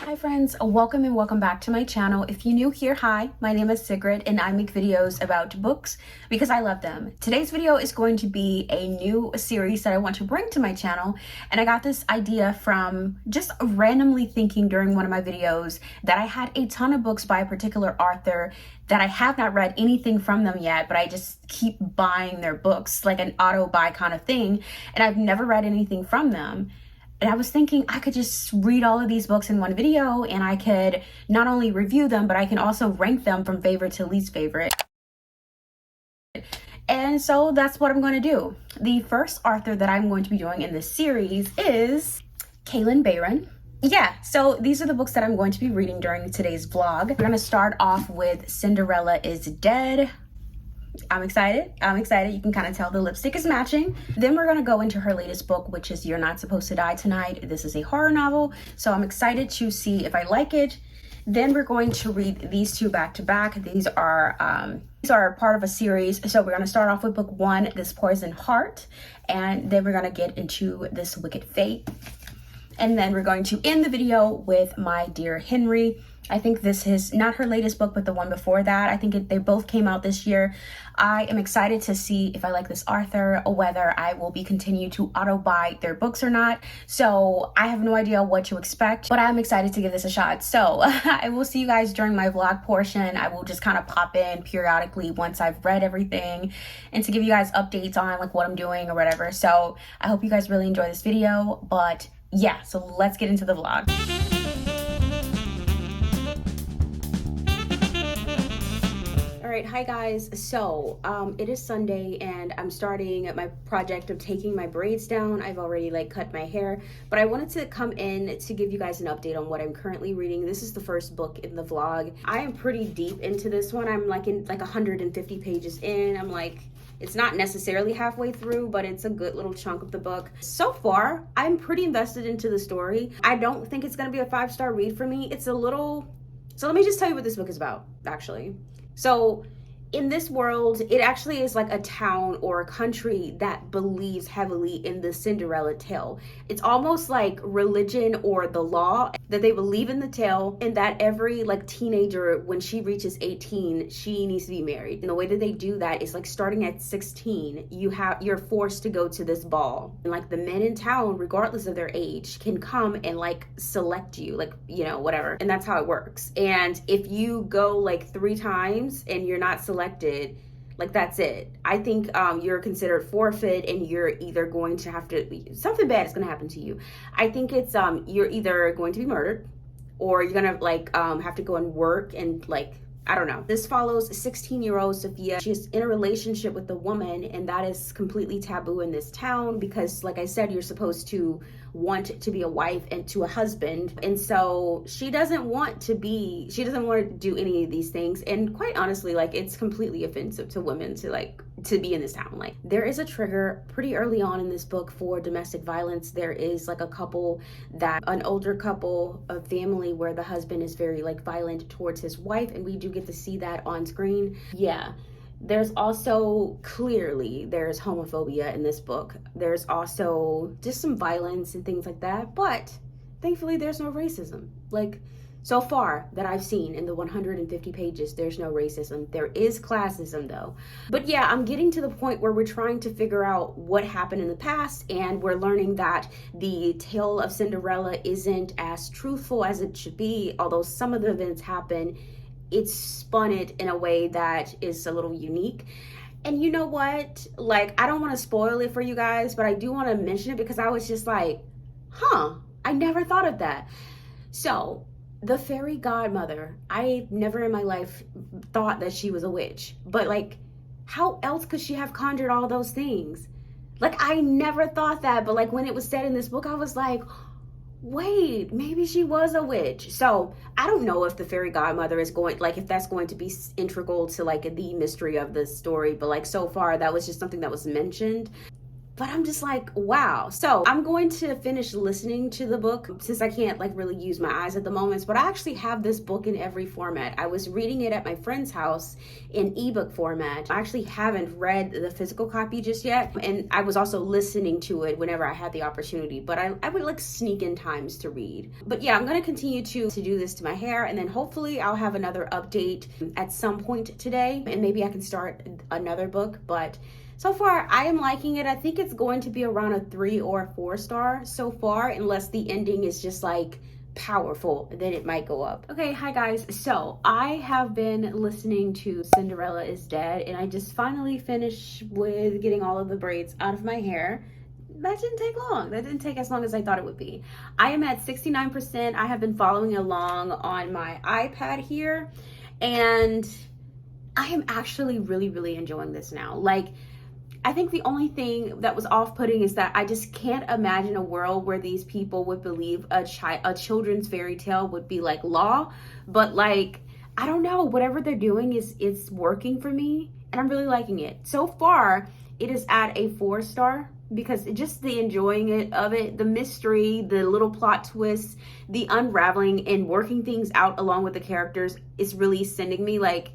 Hi friends, welcome and welcome back to my channel. If you're new here, hi, my name is Sigrid and I make videos about books because I love them. Today's video is going to be a new series that I want to bring to my channel, and I got this idea from just randomly thinking during one of my videos that I had a ton of books by a particular author that I have not read anything from them yet, but I just keep buying their books like an auto buy kind of thing, and I've never read anything from them. And I was thinking I could just read all of these books in one video and I could not only review them, but I can also rank them from favorite to least favorite. And so that's what I'm going to do. The first author that I'm going to be doing in this series is Kalynn Bayron. Yeah, so these are the books that I'm going to be reading during today's vlog. We're going to start off with Cinderella is Dead. I'm excited. You can kind of tell the lipstick is matching. Then we're going to go into her latest book, which is You're Not Supposed to Die Tonight. This is a horror novel, so I'm excited to see if I like it. Then we're going to read these two back to back. These are part of a series. So we're going to start off with book one, This Poison Heart, and then we're going to get into This Wicked Fate. And then we're going to end the video with My Dear Henry. I think this is not her latest book, but the one before that. I think they both came out this year. I am excited to see if I like this author or whether I will be continue to auto buy their books or not. So I have no idea what to expect, but I'm excited to give this a shot. So I will see you guys during my vlog portion. I will just kind of pop in periodically once I've read everything and to give you guys updates on like what I'm doing or whatever. So I hope you guys really enjoy this video, but yeah, so let's get into the vlog. All right, hi guys. So it is Sunday and I'm starting my project of taking my braids down. I've already like cut my hair, but I wanted to come in to give you guys an update on what I'm currently reading. This is the first book in the vlog. I am pretty deep into this one. I'm like in like 150 pages in. I'm like, it's not necessarily halfway through, but it's a good little chunk of the book. So far, I'm pretty invested into the story. I don't think it's gonna be a 5-star read for me. It's a little, so let me just tell you what this book is about, actually. So in this world, it actually is like a town or a country that believes heavily in the Cinderella tale. It's almost like religion or the law that they believe in the tale, and that every like teenager, when she reaches 18, she needs to be married. And the way that they do that is like starting at 16, you're forced to go to this ball. And like the men in town, regardless of their age, can come and like select you, like, you know, whatever. And that's how it works. And if you go like 3 times and you're not selected, like that's it. I think you're considered forfeit and you're either going to have to, something bad is going to happen to you. I think it's you're either going to be murdered or you're gonna like have to go and work and like, I don't know. This follows 16-year-old Sophia. She's in a relationship with a woman, and that is completely taboo in this town because, like I said, you're supposed to want to be a wife and to a husband. And so she doesn't want to do any of these things. And quite honestly, like it's completely offensive to women to be in this town. Like there is a trigger pretty early on in this book for domestic violence. There is like an older couple, a family where the husband is very like violent towards his wife, and we do get to see that on screen. Yeah. There's also there's homophobia in this book. There's also just some violence and things like that, but thankfully there's no racism. Like so far that I've seen in the 150 pages, there's no racism. There is classism though. But yeah, I'm getting to the point where we're trying to figure out what happened in the past, and we're learning that the tale of Cinderella isn't as truthful as it should be. Although some of the events happen, it's spun it in a way that is a little unique. And you know what? Like, I don't want to spoil it for you guys, but I do want to mention it because I was just like, I never thought of that. So the fairy godmother, I never in my life thought that she was a witch, but like, how else could she have conjured all those things? Like, I never thought that, but like when it was said in this book, I was like, wait, maybe she was a witch. So I don't know if the fairy godmother is if that's going to be integral to like the mystery of the story, but like so far that was just something that was mentioned. But I'm just like, wow. So I'm going to finish listening to the book since I can't like really use my eyes at the moment. But I actually have this book in every format. I was reading it at my friend's house in ebook format. I actually haven't read the physical copy just yet. And I was also listening to it whenever I had the opportunity. But I would like sneak in times to read. But yeah, I'm going to continue to do this to my hair. And then hopefully I'll have another update at some point today. And maybe I can start another book. But so far, I am liking it. I think it's going to be around a 3 or a 4 star so far, unless the ending is just like powerful, then it might go up. Okay, hi guys. So I have been listening to Cinderella is Dead, and I just finally finished with getting all of the braids out of my hair. That didn't take long. That didn't take as long as I thought it would be. I am at 69%. I have been following along on my iPad here, and I am actually really enjoying this now. Like, I think the only thing that was off-putting is that I just can't imagine a world where these people would believe a children's fairy tale would be like law. But like, I don't know, whatever they're doing it's working for me, and I'm really liking it. So far, it is at a 4 star because just the enjoying it of it, the mystery, the little plot twists, the unraveling and working things out along with the characters is really sending me like,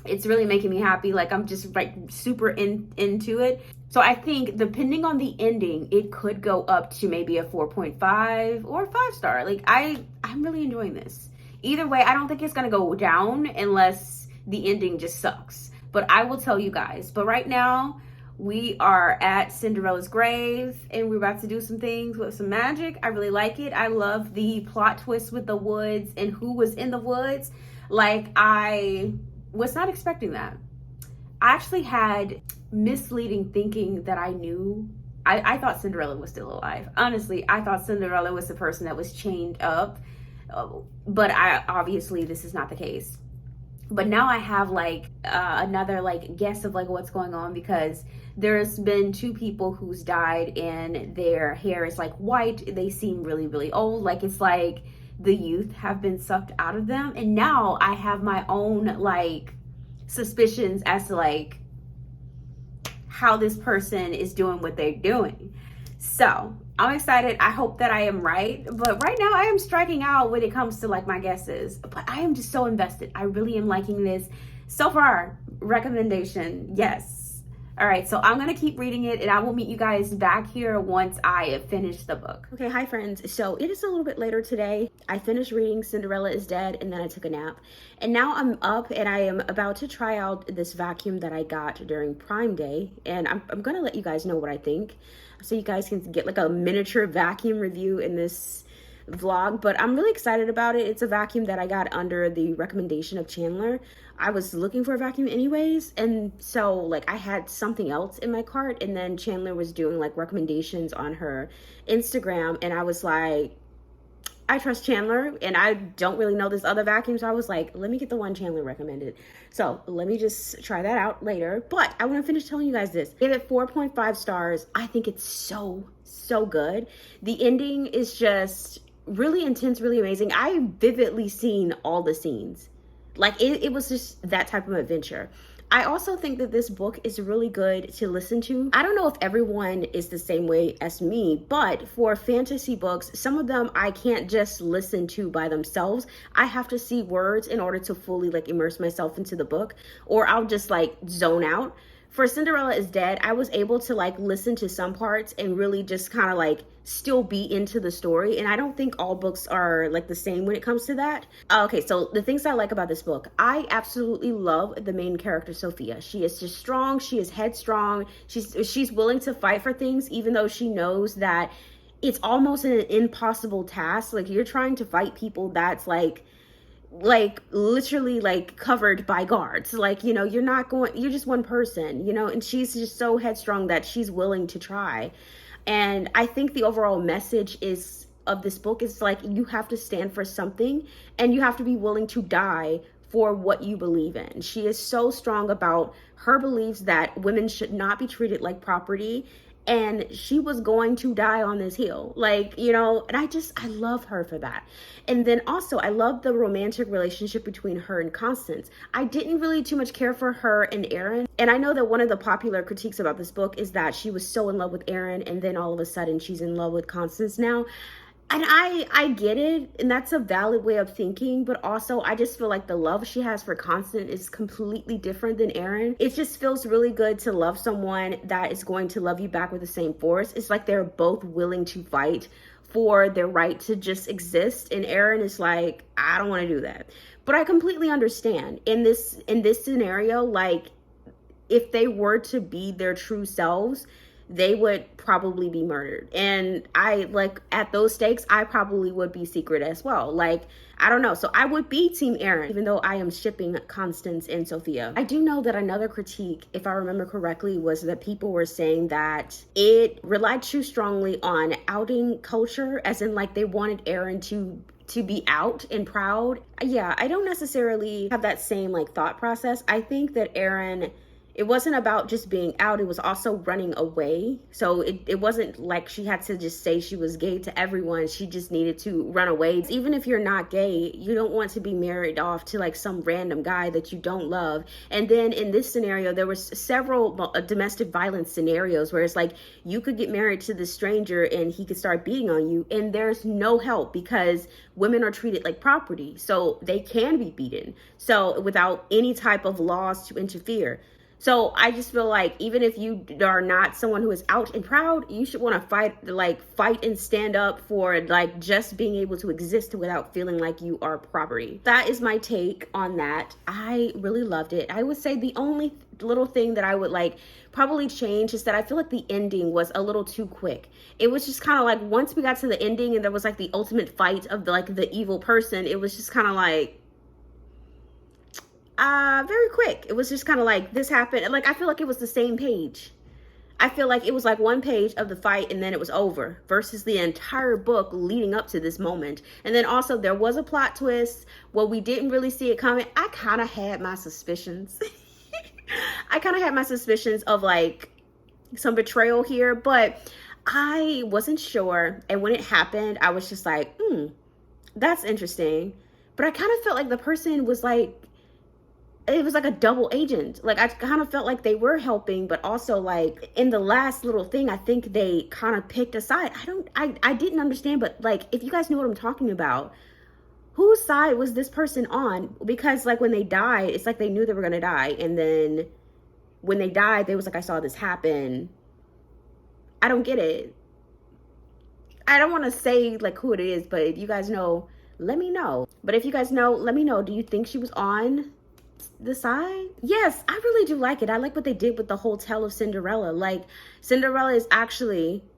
it's really making me happy. Like, I'm just like super into it. So I think depending on the ending, it could go up to maybe a 4.5 or 5 star. Like, I'm really enjoying this. Either way, I don't think it's gonna go down unless the ending just sucks. But I will tell you guys. But right now, we are at Cinderella's grave and we're about to do some things with some magic. I really like it. I love the plot twist with the woods and who was in the woods. Like, I was not expecting that. I actually had misleading thinking that I knew. I thought Cinderella was still alive. Honestly, I thought Cinderella was the person that was chained up. But obviously this is not the case. But now I have like another like guess of like what's going on, because there's been 2 people who's died and their hair is like white. They seem really old. Like, it's like the youth have been sucked out of them. And now I have my own like suspicions as to like how this person is doing what they're doing. So I'm excited. I hope that I am right. But right now I am striking out when it comes to like my guesses. But I am just so invested. I really am liking this. So far, recommendation, yes. All right, so I'm gonna keep reading it and I will meet you guys back here once I have finished the book. Okay, hi friends. So it is a little bit later today. I finished reading Cinderella is Dead and then I took a nap. And now I'm up and I am about to try out this vacuum that I got during Prime Day. And I'm gonna let you guys know what I think, so you guys can get like a miniature vacuum review in this vlog. But I'm really excited about it. It's a vacuum that I got under the recommendation of Chandler. I was looking for a vacuum anyways, and so like I had something else in my cart, and then Chandler was doing like recommendations on her Instagram, and I was like, I trust Chandler and I don't really know this other vacuum, so I was like, let me get the one Chandler recommended. So let me just try that out later. But I want to finish telling you guys this. Give it 4.5 stars. I think it's so good. The ending is just really intense, really amazing. I vividly seen all the scenes. Like, it was just that type of adventure. I also think that this book is really good to listen to. I don't know if everyone is the same way as me, but for fantasy books, some of them I can't just listen to by themselves. I have to see words in order to fully like immerse myself into the book, or I'll just like zone out. For Cinderella is Dead, I was able to like listen to some parts and really just kind of like still be into the story. And I don't think all books are like the same when it comes to that. Okay, so the things I like about this book, I absolutely love the main character, Sophia. She is just strong. She is headstrong. She's willing to fight for things, even though she knows that it's almost an impossible task. Like, you're trying to fight people that's like literally like covered by guards. Like, you know, you're just one person, you know, and she's just so headstrong that she's willing to try. And I think the overall message of this book is like, you have to stand for something and you have to be willing to die for what you believe in. She is so strong about her beliefs that women should not be treated like property, and she was going to die on this hill. Like, you know, and I love her for that. And then also, I love the romantic relationship between her and Constance. I didn't really too much care for her and Aaron. And I know that one of the popular critiques about this book is that she was so in love with Aaron, and then all of a sudden she's in love with Constance now. And I get it, and that's a valid way of thinking, but also I just feel like the love she has for Constance is completely different than Aaron. It just feels really good to love someone that is going to love you back with the same force. It's like they're both willing to fight for their right to just exist, and Aaron is like, I don't want to do that. But I completely understand in this scenario, like, if they were to be their true selves, they would probably be murdered. And I, like, at those stakes, I probably would be Secret as well. Like, I don't know. So I would be Team Aaron, even though I am shipping Constance and Sophia. I do know that another critique, if I remember correctly, was that people were saying that it relied too strongly on outing culture, as in, like, they wanted Aaron to be out and proud. Yeah, I don't necessarily have that same, like, thought process. I think that Aaron, it wasn't about just being out, it was also running away. So it wasn't like she had to just say she was gay to everyone. She just needed to run away. Even if you're not gay, you don't want to be married off to like some random guy that you don't love. And then in this scenario, there was several domestic violence scenarios where it's like you could get married to this stranger and he could start beating on you, and there's no help because women are treated like property. So they can be beaten. So without any type of laws to interfere. So I just feel like even if you are not someone who is out and proud, you should want to fight and stand up for like just being able to exist without feeling like you are property. That is my take on that. I really loved it. I would say the only little thing that I would like probably change is that I feel like the ending was a little too quick. It was just kind of like once we got to the ending and there was like the ultimate fight of the evil person, it was just kind of like very quick. It was just kind of like this happened. And like, I feel like it was the same page. I feel like it was like one page of the fight and then it was over versus the entire book leading up to this moment. And then also there was a plot twist. Well, we didn't really see it coming. I kind of had my suspicions. I kind of had my suspicions of like some betrayal here, but I wasn't sure. And when it happened, I was just like, that's interesting. But I kind of felt like the person was like, it was like a double agent. Like I kind of felt like they were helping, but also like in the last little thing, I think they kind of picked a side. I didn't understand, but like, if you guys know what I'm talking about, whose side was this person on? Because like when they died, it's like they knew they were going to die. And then when they died, they was like, I saw this happen. I don't get it. I don't want to say like who it is, but if you guys know, let me know. But if you guys know, let me know. Do you think she was on the side? Yes, I really do like it. I like what they did with the whole tale of Cinderella. Like, Cinderella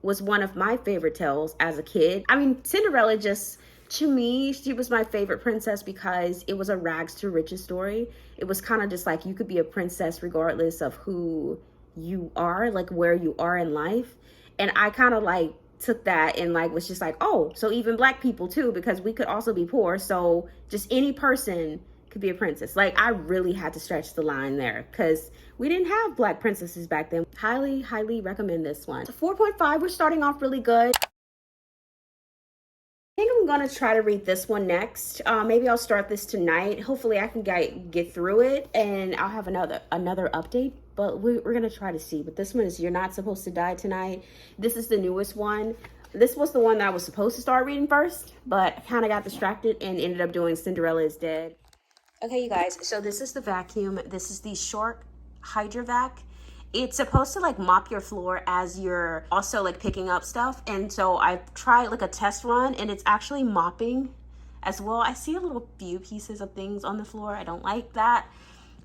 was one of my favorite tales as a kid. I mean, Cinderella just, to me, she was my favorite princess because it was a rags to riches story. It was kind of just like you could be a princess regardless of who you are, like where you are in life. And I kind of like took that and like was just like, oh, so even black people too, because we could also be poor. So just any person could be a princess. Like, I really had to stretch the line there because we didn't have black princesses back then. Highly recommend this one. So 4.5, we're starting off really good. I think I'm gonna try to read this one next. Maybe I'll start this tonight. Hopefully I can get through it and I'll have another update, but we're gonna try to see. But this one is You're Not Supposed to Die Tonight. This is the newest one. This was the one that I was supposed to start reading first, but I kind of got distracted and ended up doing Cinderella is Dead. Okay, you guys, so this is the vacuum. This is the Shark Hydra Vac. It's supposed to like mop your floor as you're also like picking up stuff. And so I tried like a test run and it's actually mopping as well. I see a little few pieces of things on the floor. I don't like that.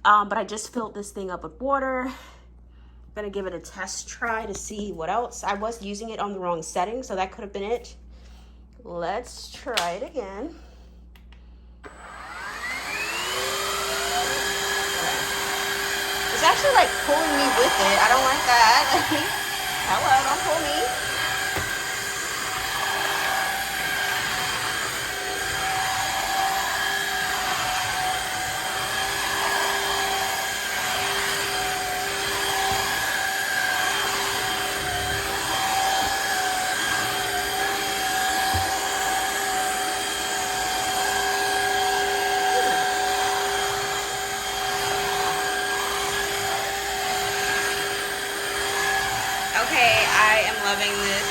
But I just filled this thing up with water. I'm gonna give it a test try to see what else. I was using it on the wrong setting, so that could have been it. Let's try it again. It's actually like pulling me with it. I don't like that. Hello, don't pull me. playing with.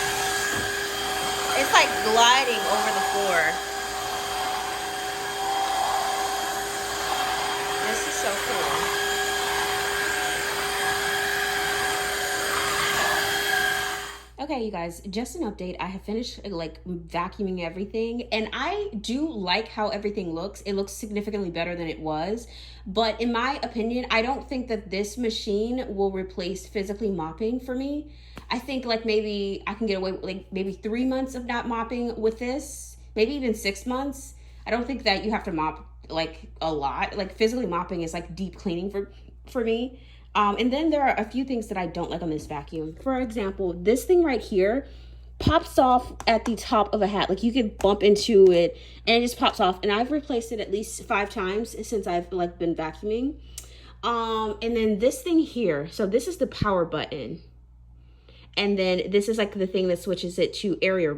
It's like gliding over the floor. This is so cool. Okay, you guys, just an update. I have finished like vacuuming everything, and I do like how everything looks. It looks significantly better than it was, but in my opinion, I don't think that this machine will replace physically mopping for me. I think like maybe I can get away with like maybe 3 months of not mopping with this, maybe even 6 months. I don't think that you have to mop like a lot. Like physically mopping is like deep cleaning for me. And then there are a few things that I don't like on this vacuum. For example, this thing right here pops off at the top of a hat. Like you could bump into it and it just pops off. And I've replaced it at least 5 times since I've like been vacuuming. And then this thing here. So this is the power button. And then this is like the thing that switches it to area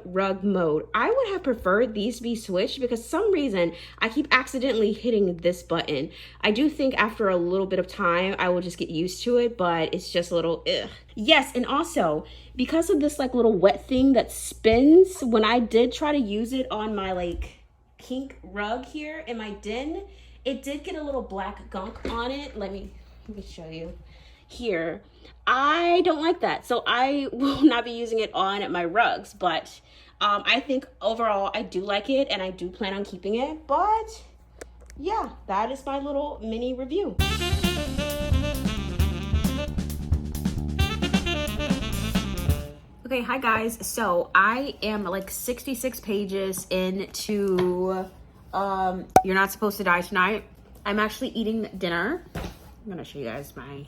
rug mode. I would have preferred these be switched because some reason I keep accidentally hitting this button. I do think after a little bit of time, I will just get used to it, but it's just a little ugh. Yes, and also because of this like little wet thing that spins, when I did try to use it on my like pink rug here in my den, it did get a little black gunk on it. Let me show you here. I don't like that, so I will not be using it on my rugs, but I think overall I do like it and I do plan on keeping it. But yeah, that is my little mini review. Okay, hi guys. So I am like 66 pages into You're Not Supposed to Die Tonight. I'm actually eating dinner. I'm gonna show you guys my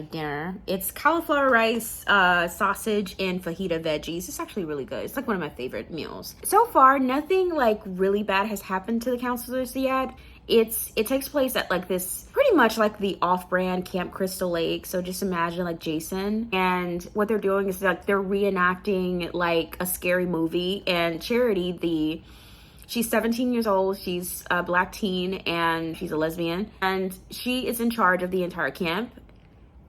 dinner. It's cauliflower rice, sausage, and fajita veggies. It's actually really good. It's like one of my favorite meals. So far, nothing like really bad has happened to the counselors yet. It takes place at like this pretty much like the off-brand Camp Crystal Lake. So just imagine like Jason, and what they're doing is like they're reenacting like a scary movie. And Charity, she's 17 years old. She's a black teen and she's a lesbian, and she is in charge of the entire camp.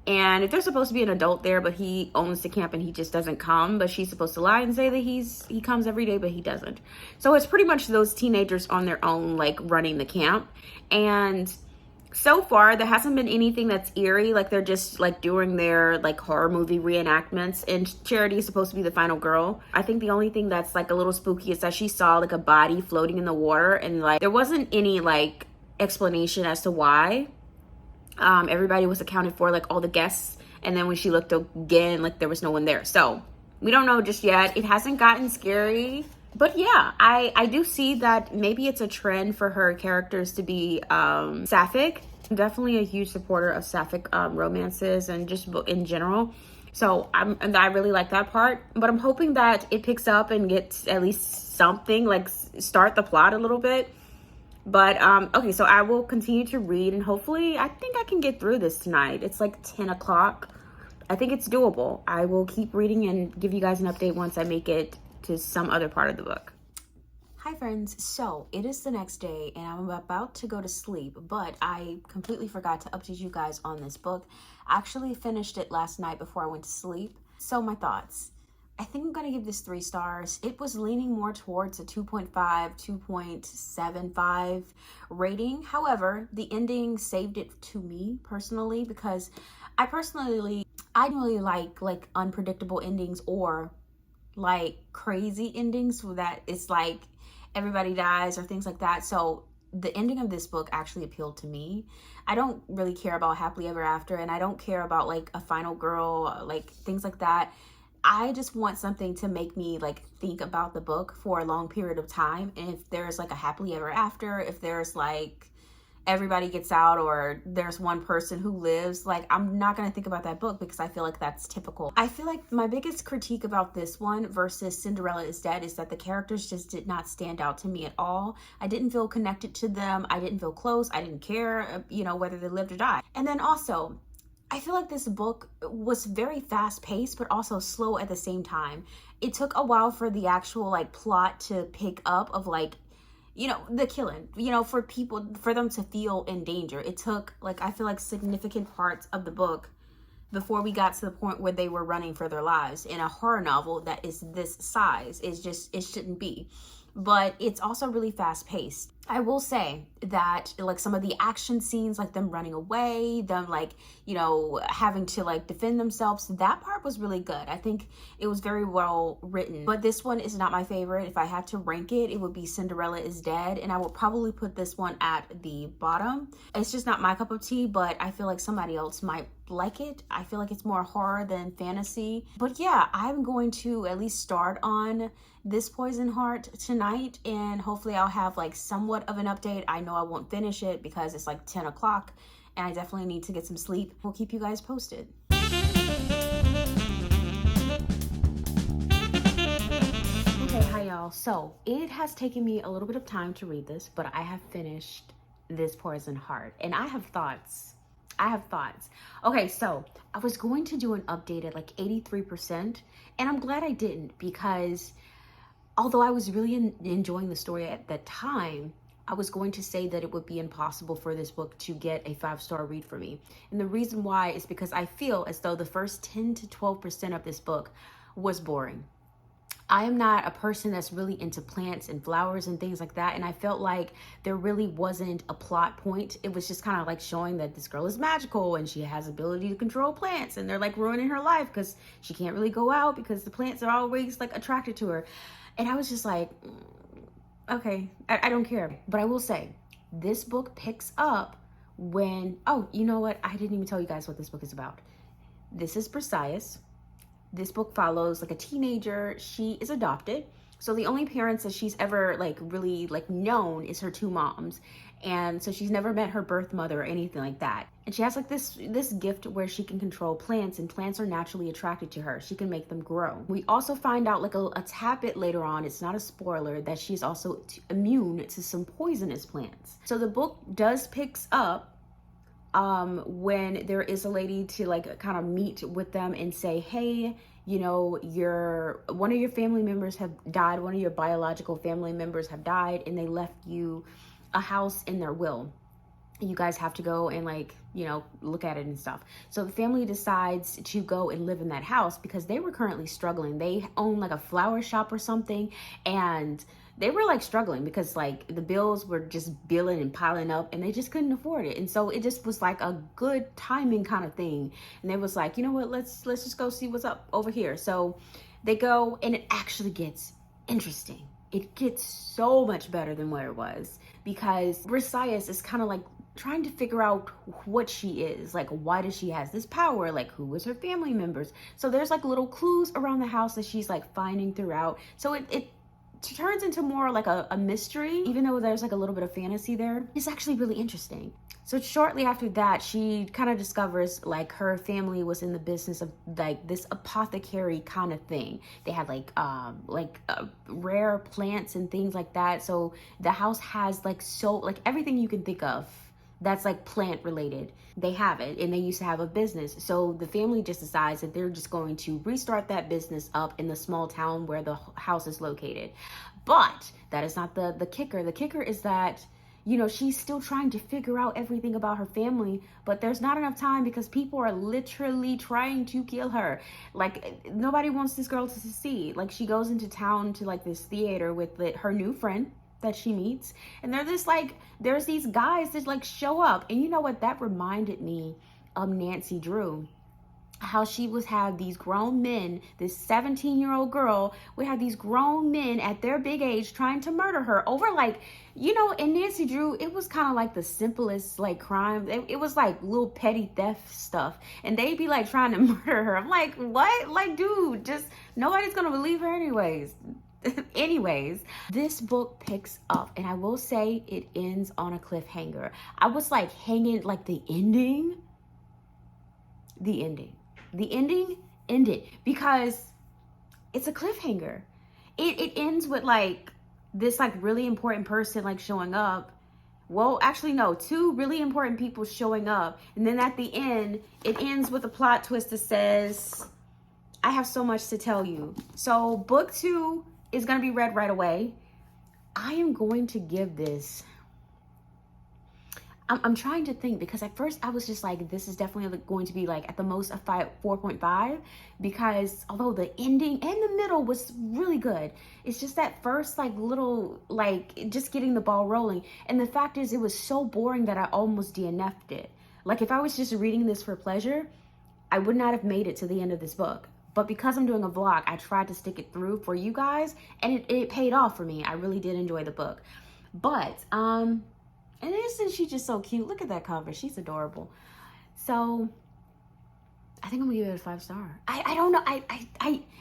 And if there's supposed to be an adult there, but he owns the camp and he just doesn't come, but she's supposed to lie and say that he comes every day, but he doesn't. So it's pretty much those teenagers on their own, like running the camp. And so far there hasn't been anything that's eerie. Like they're just like doing their like horror movie reenactments, and Charity is supposed to be the final girl. I think the only thing that's like a little spooky is that she saw like a body floating in the water, and like there wasn't any like explanation as to why. Everybody was accounted for, like all the guests, and then when she looked again, like there was no one there. So we don't know just yet. It hasn't gotten scary, but yeah, I do see that maybe it's a trend for her characters to be sapphic. I'm definitely a huge supporter of sapphic romances and just in general. So I really like that part, but I'm hoping that it picks up and gets at least something, like start the plot a little bit. But okay, so I will continue to read, and hopefully I think I can get through this tonight. It's like 10 o'clock. I think it's doable. I will keep reading and give you guys an update once I make it to some other part of the book. Hi friends, so it is the next day and I'm about to go to sleep, but I completely forgot to update you guys on this book. I actually finished it last night before I went to sleep. So my thoughts. I think I'm going to give this 3 stars. It was leaning more towards a 2.5, 2.75 rating. However, the ending saved it to me personally, because I really like unpredictable endings or like crazy endings that it's like everybody dies or things like that. So the ending of this book actually appealed to me. I don't really care about happily ever after, and I don't care about like a final girl, like things like that. I just want something to make me like think about the book for a long period of time. And if there's like a happily ever after, if there's like everybody gets out or there's one person who lives, like I'm not going to think about that book because I feel like that's typical. I feel like my biggest critique about this one versus Cinderella is Dead is that the characters just did not stand out to me at all. I didn't feel connected to them. I didn't feel close. I didn't care, whether they lived or died. And then also, I feel like this book was very fast paced, but also slow at the same time. It took a while for the actual like plot to pick up of like, the killing, for them to feel in danger. It took like, I feel like significant parts of the book before we got to the point where they were running for their lives. In a horror novel that is this size, is just, it shouldn't be. But it's also really fast paced. I will say that like some of the action scenes, like them running away, them like, you know, having to like defend themselves, that part was really good. I think it was very well written. But this one is not my favorite. If I had to rank it, it would be Cinderella is Dead, and I would probably put this one at the bottom. It's just not my cup of tea, but I feel like somebody else might like it. I feel like it's more horror than fantasy. But yeah, I'm going to at least start on this Poison Heart tonight, and hopefully I'll have like somewhat of an update. I know I won't finish it because it's like 10 o'clock and I definitely need to get some sleep. We'll keep you guys posted. Okay, hi y'all. So it has taken me a little bit of time to read this, but I have finished this Poison Heart and I have thoughts. Okay, so I was going to do an update at like 83%, and I'm glad I didn't, because although I was really enjoying the story at that time, I was going to say that it would be impossible for this book to get a 5-star read for me. And the reason why is because I feel as though the first 10 to 12% of this book was boring. I am not a person that's really into plants and flowers and things like that. And I felt like there really wasn't a plot point. It was just kind of like showing that this girl is magical and she has ability to control plants, and they're like ruining her life because she can't really go out because the plants are always like attracted to her. And I was just like, okay, I don't care. But I will say, this book picks up when, oh, you know what? I didn't even tell you guys what this book is about. This is Briseis. This book follows like a teenager. She is adopted. So the only parents that she's ever like really like known is her 2 moms. And so she's never met her birth mother or anything like that. And she has like this gift where she can control plants, and plants are naturally attracted to her. She can make them grow. We also find out like a tad bit later on, it's not a spoiler, that she's also immune to some poisonous plants. So the book does picks up when there is a lady to like kind of meet with them and say, hey, you know, one of your family members have died, one of your biological family members have died, and they left you a house in their will. You guys have to go and like, you know, look at it and stuff. So the family decides to go and live in that house because they were currently struggling. They own like a flower shop or something, and they were like struggling because like the bills were just billing and piling up, and they just couldn't afford it. And so it just was like a good timing kind of thing. And they was like, you know what, let's just go see what's up over here. So they go, and it actually gets interesting. It gets so much better than where it was, because Briseis is kind of like trying to figure out what she is. Like, why does she has this power? Like, who was her family members? So there's like little clues around the house that she's like finding throughout. So it turns into more like a mystery, even though there's like a little bit of fantasy there. It's actually really interesting. So shortly after that, she kind of discovers like her family was in the business of like this apothecary kind of thing. They had like rare plants and things like that. So the house has like everything you can think of that's like plant related. They have it, and they used to have a business. So the family just decides that they're just going to restart that business up in the small town where the house is located. But that is not the kicker. The kicker is that, you know, she's still trying to figure out everything about her family, but there's not enough time because people are literally trying to kill her. Like, nobody wants this girl to succeed. Like, she goes into town to like this theater with her new friend that she meets, and there's these guys that like show up. And you know what, that reminded me of Nancy Drew, how she had these grown men, this 17-year-old girl would have these grown men at their big age trying to murder her over like, you know, in Nancy Drew, it was kind of like the simplest like crime. It was like little petty theft stuff, and they'd be like trying to murder her. I'm like, what? Like, dude, just nobody's gonna believe her anyways. Anyways, this book picks up, and I will say it ends on a cliffhanger. I was like hanging, like the ending ended because it's a cliffhanger. It ends with like this like really important person like showing up. Well, actually no, 2 really important people showing up, and then at the end it ends with a plot twist that says, I have so much to tell you. So book 2 is going to be read right away. I am going to give this, I'm trying to think, because at first I was just like, this is definitely going to be like at the most a 4.5, because although the ending and the middle was really good, it's just that first like little, like just getting the ball rolling. And the fact is, it was so boring that I almost DNF'd it. Like if I was just reading this for pleasure, I would not have made it to the end of this book. But because I'm doing a vlog, I tried to stick it through for you guys, and it paid off for me. I really did enjoy the book. But and isn't she just so cute? Look at that cover. She's adorable. So I think I'm gonna give it a 5-star. I don't know.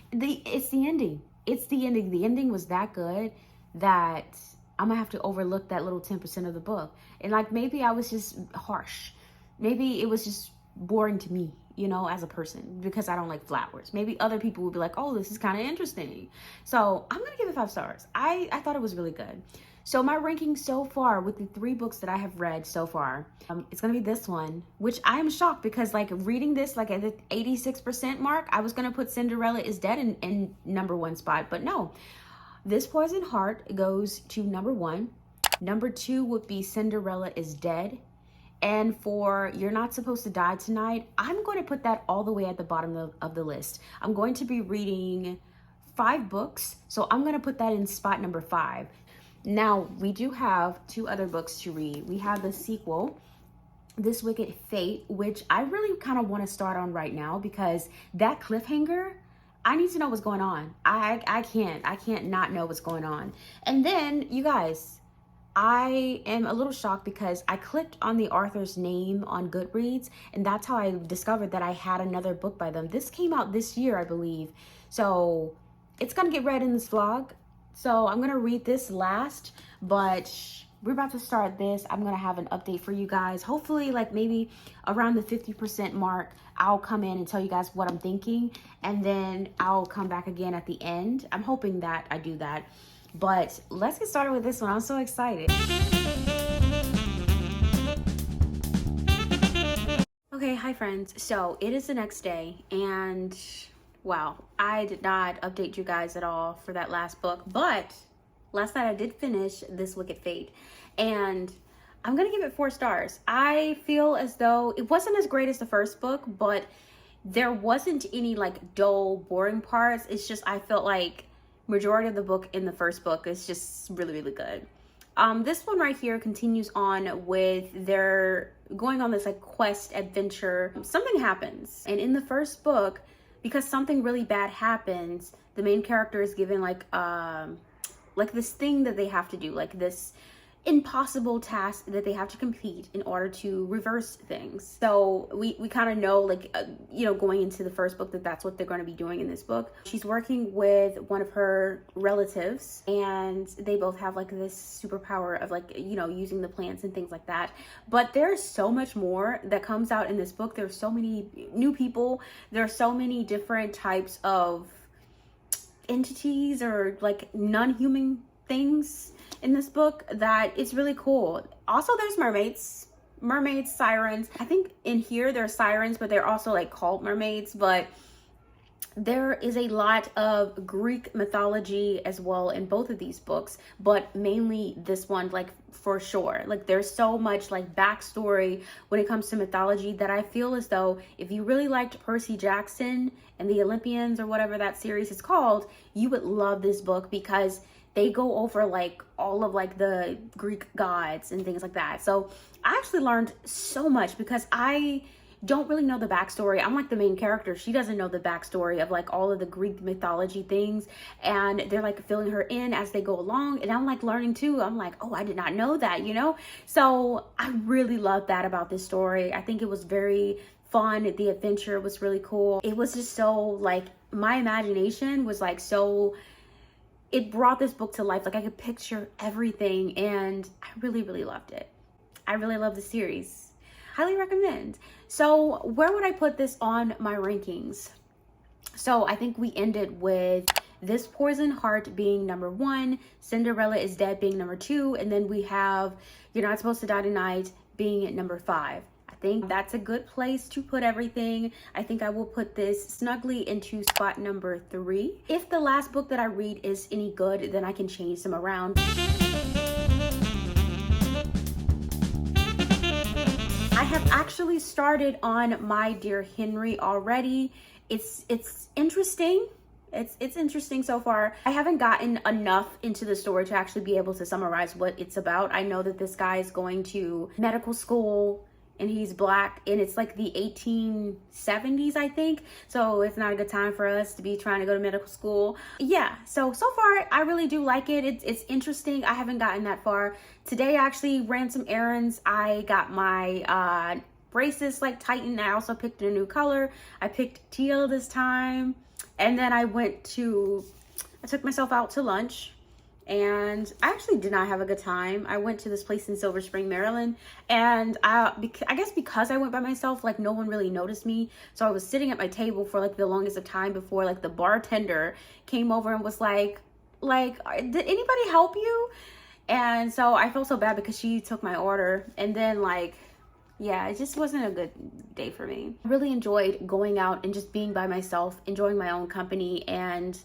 It's the ending. It's the ending. The ending was that good that I'm gonna have to overlook that little 10% of the book. And like maybe I was just harsh. Maybe it was just boring to me, you know, as a person, because I don't like flowers. Maybe other people would be like, oh, this is kind of interesting. So I'm gonna give it 5 stars. I thought it was really good. So my ranking so far with the 3 books that I have read so far, it's gonna be this one, which I am shocked, because like reading this like at the 86% mark, I was gonna put Cinderella is Dead in number 1 spot, but no. This Poison Heart goes to number 1. Number 2 would be Cinderella is Dead. And for You're Not Supposed to Die Tonight, I'm going to put that all the way at the bottom of the list. I'm going to be reading 5 books, so I'm going to put that in spot number 5. Now, we do have 2 other books to read. We have the sequel, This Wicked Fate, which I really kind of want to start on right now, because that cliffhanger, I need to know what's going on. I can't not know what's going on. And then, you guys, I am a little shocked because I clicked on the author's name on Goodreads, and that's how I discovered that I had another book by them. This came out this year, I believe. So it's gonna get read in this vlog. So I'm gonna read this last, but we're about to start this. I'm gonna have an update for you guys. Hopefully like maybe around the 50% mark, I'll come in and tell you guys what I'm thinking, and then I'll come back again at the end. I'm hoping that I do that. But let's get started with this one. I'm so excited. Okay, hi friends. So it is the next day, and wow, I did not update you guys at all for that last book, but last night I did finish This Wicked Fate, and I'm gonna give it 4 stars. I feel as though it wasn't as great as the first book, but there wasn't any like dull, boring parts. It's just I felt like majority of the book in the first book is just really, really good. This one right here continues on with their going on this like quest adventure. Something happens, and in the first book, because something really bad happens, the main character is given like this thing that they have to do, like this impossible task that they have to complete in order to reverse things. So we kind of know, like, you know, going into the first book, that that's what they're going to be doing in this book. She's working with one of her relatives, and they both have like this superpower of like, you know, using the plants and things like that. But there's so much more that comes out in this book. There's so many new people. There are so many different types of entities or like non-human things in this book that it's really cool. Also, there's mermaids, sirens. I think in here they're sirens, but they're also like called mermaids. But there is a lot of Greek mythology as well in both of these books, but mainly this one, like for sure. Like there's so much like backstory when it comes to mythology that I feel as though if you really liked Percy Jackson and the Olympians or whatever that series is called, you would love this book, because they go over like all of like the Greek gods and things like that. So I actually learned so much, because I don't really know the backstory. I'm like the main character. She doesn't know the backstory of like all of the Greek mythology things, and they're like filling her in as they go along, and I'm like learning too. I'm like, oh, I did not know that, you know? So I really love that about this story. I think it was very fun. The adventure was really cool. It was just so like, my imagination was like so, it brought this book to life. Like I could picture everything, and I really, really loved it. I really love the series. Highly recommend. So where would I put this on my rankings? So I think we ended with This Poison Heart being number 1, Cinderella is Dead being number 2, and then we have You're Not Supposed to Die Tonight being number 5. I think that's a good place to put everything. I think I will put this snugly into spot number 3. If the last book that I read is any good, then I can change them around. I have actually started on My Dear Henry already. It's interesting. It's interesting so far. I haven't gotten enough into the story to actually be able to summarize what it's about. I know that this guy is going to medical school and he's black, and it's like the 1870s, I think. So it's not a good time for us to be trying to go to medical school. Yeah, so far I really do like it. It's interesting. I haven't gotten that far. Today I actually ran some errands. I got my braces like tightened. I also picked a new color. I picked teal this time. And then I took myself out to lunch. And I actually did not have a good time. I went to this place in Silver Spring, Maryland, and I guess because I went by myself, like no one really noticed me. So I was sitting at my table for like the longest of time before like the bartender came over and was like, did anybody help you? And so I felt so bad because she took my order, and then like, yeah, it just wasn't a good day for me. I really enjoyed going out and just being by myself, enjoying my own company, and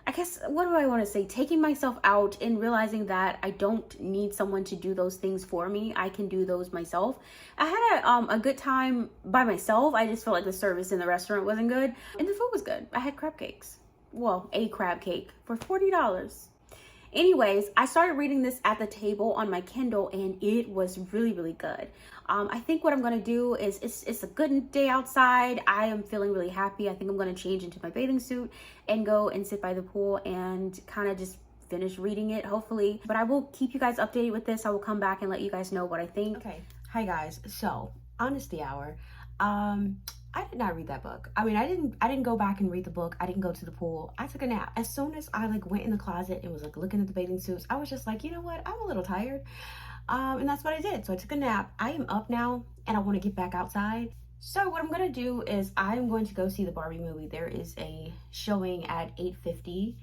I guess, what do I want to say? Taking myself out and realizing that I don't need someone to do those things for me. I can do those myself. I had a good time by myself. I just felt like the service in the restaurant wasn't good. And the food was good. I had crab cakes. Well, a crab cake for $40. Anyways, I started reading this at the table on my Kindle, and it was really, really good. I think what I'm going to do is, it's a good day outside. I am feeling really happy. I think I'm going to change into my bathing suit and go and sit by the pool and kind of just finish reading it, hopefully. But I will keep you guys updated with this. I will come back and let you guys know what I think. Okay. Hi, guys. So, Honesty Hour. I did not read that book. I mean, I didn't go back and read the book. I didn't go to the pool. I took a nap. As soon as I like went in the closet and was like looking at the bathing suits, I was just like, you know what? I'm a little tired. And that's what I did. So I took a nap. I am up now and I want to get back outside. So what I'm going to do is I'm going to go see the Barbie movie. There is a showing at 8:50,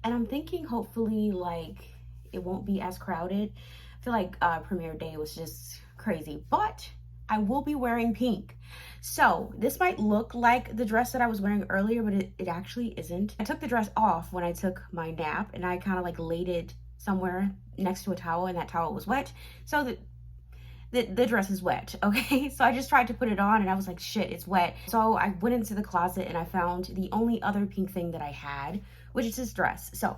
and I'm thinking hopefully like it won't be as crowded. I feel like premiere day was just crazy, but I will be wearing pink. So this might look like the dress that I was wearing earlier, but it actually isn't. I took the dress off when I took my nap, and I kind of like laid it somewhere next to a towel, and that towel was wet. So the dress is wet, okay? So I just tried to put it on, and I was like, shit, it's wet. So I went into the closet, and I found the only other pink thing that I had, which is this dress. So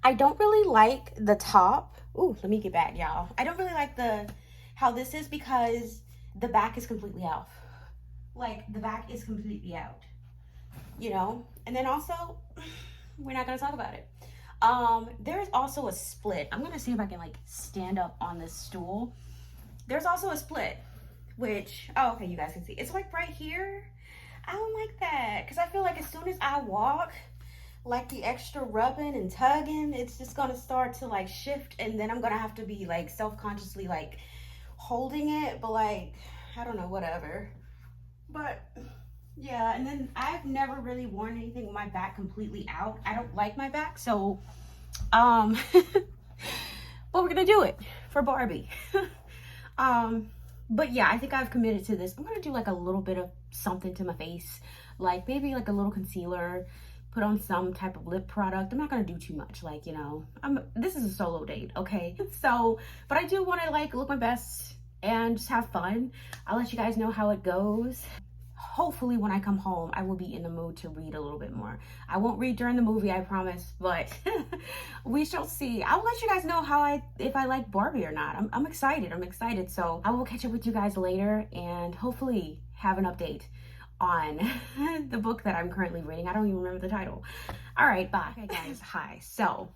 I don't really like the top. Ooh, let me get back, y'all. I don't really like how this is because the back is completely out. Like, the back is completely out, you know? And then also, we're not gonna talk about it. There's also a split. I'm gonna see if I can like stand up on this stool. There's also a split, which, oh, okay, you guys can see. It's like right here. I don't like that because I feel like as soon as I walk, like the extra rubbing and tugging, it's just gonna start to like shift, and then I'm gonna have to be like self-consciously like holding it, but like, I don't know, whatever. But yeah, and then I've never really worn anything with my back completely out. I don't like my back, so but we're gonna do it for Barbie. But yeah, I think I've committed to this. I'm gonna do like a little bit of something to my face, like maybe like a little concealer, put on some type of lip product. I'm not gonna do too much, like, you know, this is a solo date, okay? So, but I do want to like look my best and just have fun. I'll let you guys know how it goes. Hopefully when I come home, I will be in the mood to read a little bit more. I won't read during the movie, I promise, but we shall see. I'll let you guys know if I like Barbie or not. I'm excited. I'm excited. So I will catch up with you guys later and hopefully have an update on the book that I'm currently reading. I don't even remember the title. All right, bye. Okay, guys, hi. So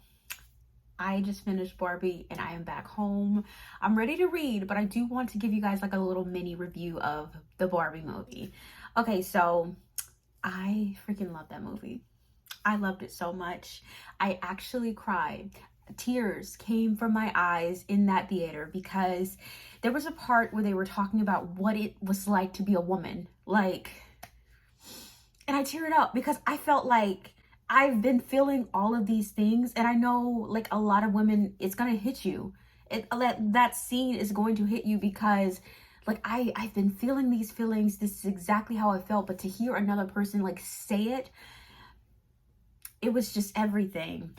I just finished Barbie and I am back home. I'm ready to read, but I do want to give you guys like a little mini review of the Barbie movie. Okay, so I freaking love that movie. I loved it so much. I actually cried. Tears came from my eyes in that theater because there was a part where they were talking about what it was like to be a woman. Like, and I teared up because I felt like I've been feeling all of these things, and I know like a lot of women, it's gonna hit you. That scene is going to hit you because like I've been feeling these feelings. This is exactly how I felt, but to hear another person like say it, it was just everything.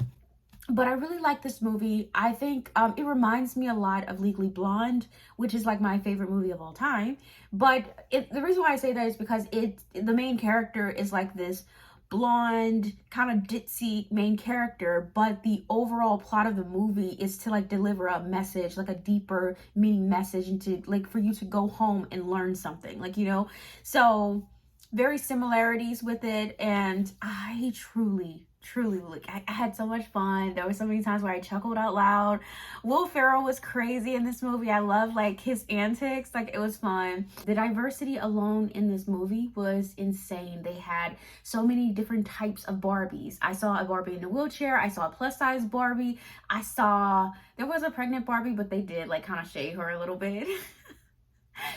But I really like this movie. I think it reminds me a lot of Legally Blonde, which is like my favorite movie of all time. But the reason why I say that is because the main character is like this blonde, kind of ditzy main character, but the overall plot of the movie is to like deliver a message, like a deeper meaning message, and to like for you to go home and learn something, like, you know. So very similarities with it, and I truly like I had so much fun. There were so many times where I chuckled out loud. Will Ferrell was crazy in this movie. I love like his antics. Like, it was fun. The diversity alone in this movie was insane. They had so many different types of Barbies. I saw a Barbie in a wheelchair. I saw a plus size Barbie. There was a pregnant Barbie, but they did like kind of shade her a little bit.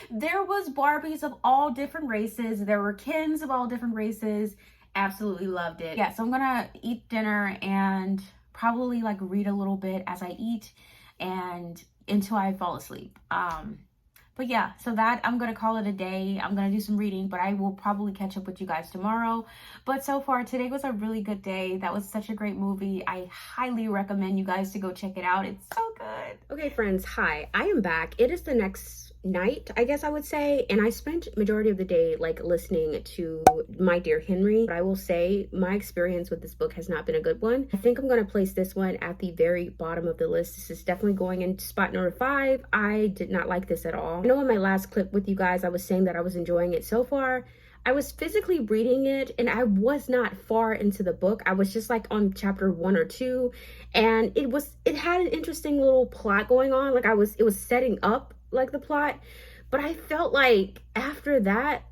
There was Barbies of all different races. There were Kens of all different races. Absolutely loved it. Yeah, so I'm gonna eat dinner and probably like read a little bit as I eat and until I fall asleep. But yeah, so that I'm gonna call it a day. I'm gonna do some reading, but I will probably catch up with you guys tomorrow. But so far, today was a really good day. That was such a great movie. I highly recommend you guys to go check it out. It's so good. Okay, friends, hi. I am back. It is the next night, I guess I would say, and I spent majority of the day like listening to My Dear Henry. But I will say my experience with this book has not been a good one. I think I'm going to place this one at the very bottom of the list. This is definitely going into spot number 5. I did not like this at all. I know in my last clip with you guys I was saying that I was enjoying it so far. I was physically reading it and I was not far into the book. I was just like on chapter 1 or 2, and it had an interesting little plot going on. Like it was setting up like the plot, but I felt like after that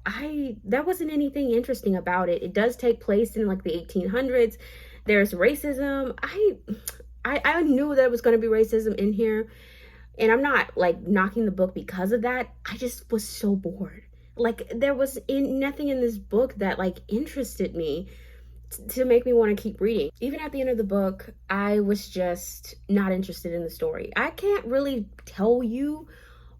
there wasn't anything interesting about it. It does take place in like the 1800s. There's racism. I knew there was going to be racism in here, and I'm not like knocking the book because of that. I just was so bored. Like, there was nothing in this book that like interested me to make me want to keep reading. Even at the end of the book, I was just not interested in the story. I can't really tell you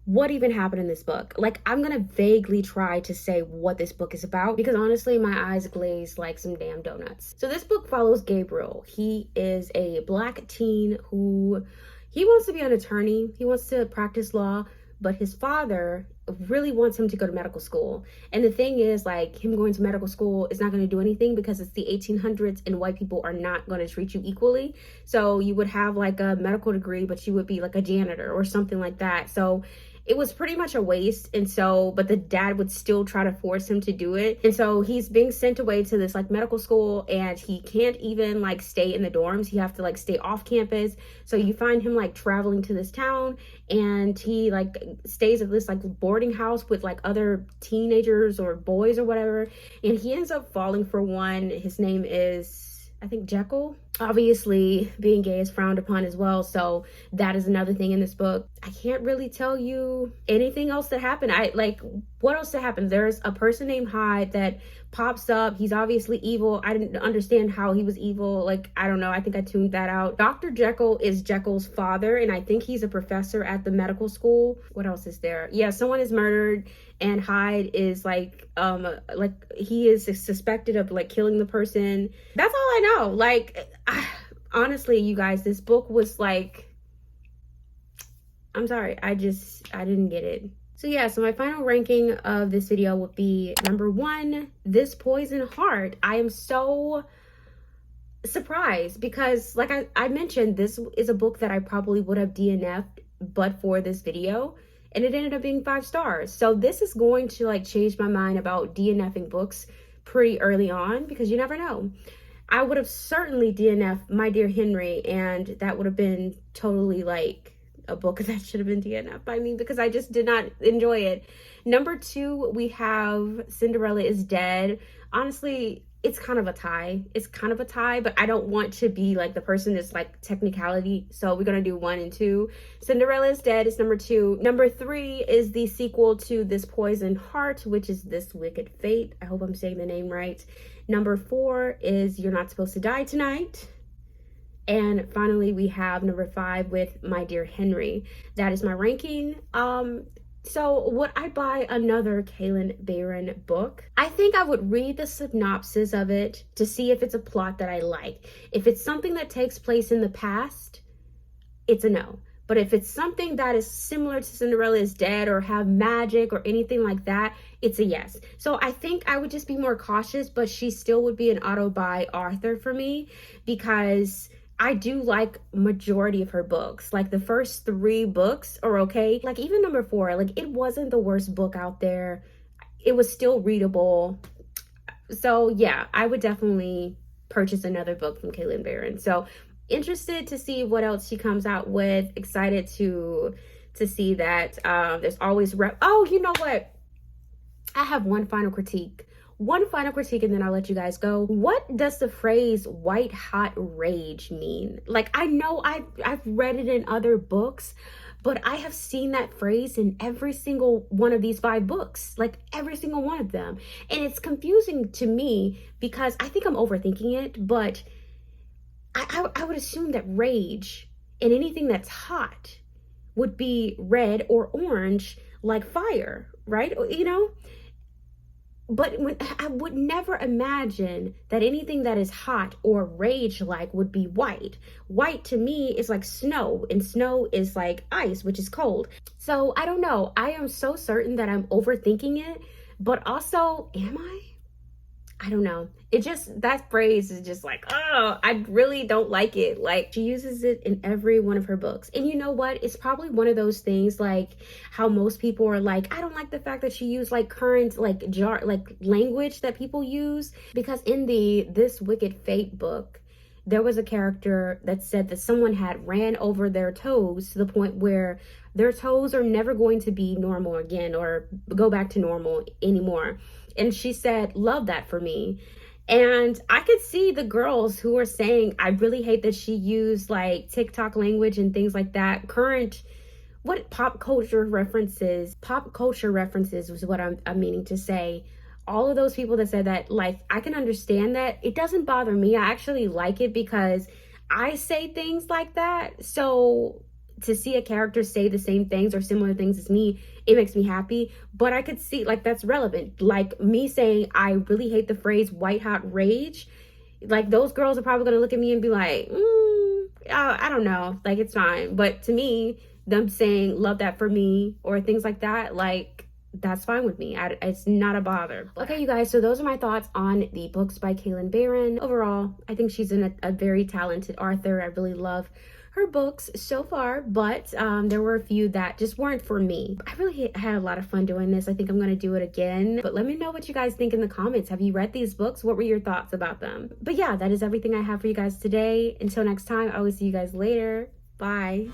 what even happened in this book. Like, I'm gonna vaguely try to say what this book is about, because honestly my eyes glazed like some damn donuts. So this book follows Gabriel. He is a Black teen who he wants to be an attorney. He wants to practice law, but his father really wants him to go to medical school. And the thing is, like, him going to medical school is not going to do anything because it's the 1800s and white people are not going to treat you equally. So you would have like a medical degree, but you would be like a janitor or something like that. So it was pretty much a waste. And so, but the dad would still try to force him to do it. And so he's being sent away to this like medical school, and he can't even like stay in the dorms. He have to like stay off campus. So you find him like traveling to this town, and he like stays at this like boarding house with like other teenagers or boys or whatever. And he ends up falling for one. His name is, I think, Jekyll. Obviously, being gay is frowned upon as well, so that is another thing in this book. I can't really tell you anything else that happened. What else that happened? There's a person named Hyde that pops up. He's obviously evil. I didn't understand how he was evil. Like, I don't know. I think I tuned that out. Dr. Jekyll is Jekyll's father, and I think he's a professor at the medical school. What else is there? Yeah, someone is murdered, and Hyde is like he is suspected of like killing the person. That's all I know. Like, honestly, you guys, this book was like, I'm sorry, I didn't get it. So yeah, so my final ranking of this video would be number 1, This Poison Heart. I am so surprised because, like I mentioned, this is a book that I probably would have DNF'd but for this video, and it ended up being 5 stars. So this is going to like change my mind about DNFing books pretty early on, because you never know. I would have certainly DNF'd My Dear Henry, and that would have been totally like a book that should have been DNF'd by me because I just did not enjoy it. Number 2, we have Cinderella is Dead. Honestly, it's kind of a tie. It's kind of a tie, but I don't want to be like the person that's like technicality. So we're going to do 1 and 2. Cinderella is Dead is number 2. Number 3 is the sequel to This Poison Heart, which is This Wicked Fate. I hope I'm saying the name right. Number 4 is You're Not Supposed to Die Tonight. And finally, we have number 5 with My Dear Henry. That is my ranking. So would I buy another Kalynn Bayron book? I think I would read the synopsis of it to see if it's a plot that I like. If it's something that takes place in the past, it's a no. But if it's something that is similar to Cinderella is Dead or have magic or anything like that, it's a yes. So I think I would just be more cautious, but she still would be an auto-buy author for me because I do like majority of her books. Like the first 3 books are okay. Like even number 4, like it wasn't the worst book out there. It was still readable. So yeah, I would definitely purchase another book from Kalynn Bayron. So interested to see what else she comes out with. Excited to see that. There's always oh, you know what? I have one final critique, and then I'll let you guys go. What does the phrase white hot rage mean? Like, I know I've read it in other books, but I have seen that phrase in every single one of these 5 books, like every single one of them. And it's confusing to me because I think I'm overthinking it, but I would assume that rage and anything that's hot would be red or orange, like fire, right? You know? But I would never imagine that anything that is hot or rage-like would be white. White to me is like snow, and snow is like ice, which is cold. So I don't know. I am so certain that I'm overthinking it, but also, am I? I don't know. It just, that phrase is just like, oh, I really don't like it. Like, she uses it in every one of her books. And you know what? It's probably one of those things like how most people are like, I don't like the fact that she used like current, like language that people use. Because in the This Wicked Fate book, there was a character that said that someone had ran over their toes to the point where their toes are never going to be normal again or go back to normal anymore. And she said, love that for me. And I could see the girls who are saying, I really hate that she used like TikTok language and things like that. Current, what pop culture references was what I'm meaning to say. All of those people that said that, like, I can understand that. It doesn't bother me. I actually like it because I say things like that. So to see a character say the same things or similar things as me, it makes me happy. But I could see, like, that's relevant. Like me saying, I really hate the phrase white hot rage. Like, those girls are probably going to look at me and be like, I don't know. Like, it's fine. But to me, them saying, love that for me, or things like that, like, that's fine with me. It's not a bother. Okay, you guys, so those are my thoughts on the books by Kalynn Bayron. Overall, I think she's a very talented author. I really love her books so far, but there were a few that just weren't for me. I really had a lot of fun doing this. I think I'm going to do it again, but let me know what you guys think in the comments. Have you read these books? What were your thoughts about them? But yeah, that is everything I have for you guys today. Until next time, I will see you guys later. Bye.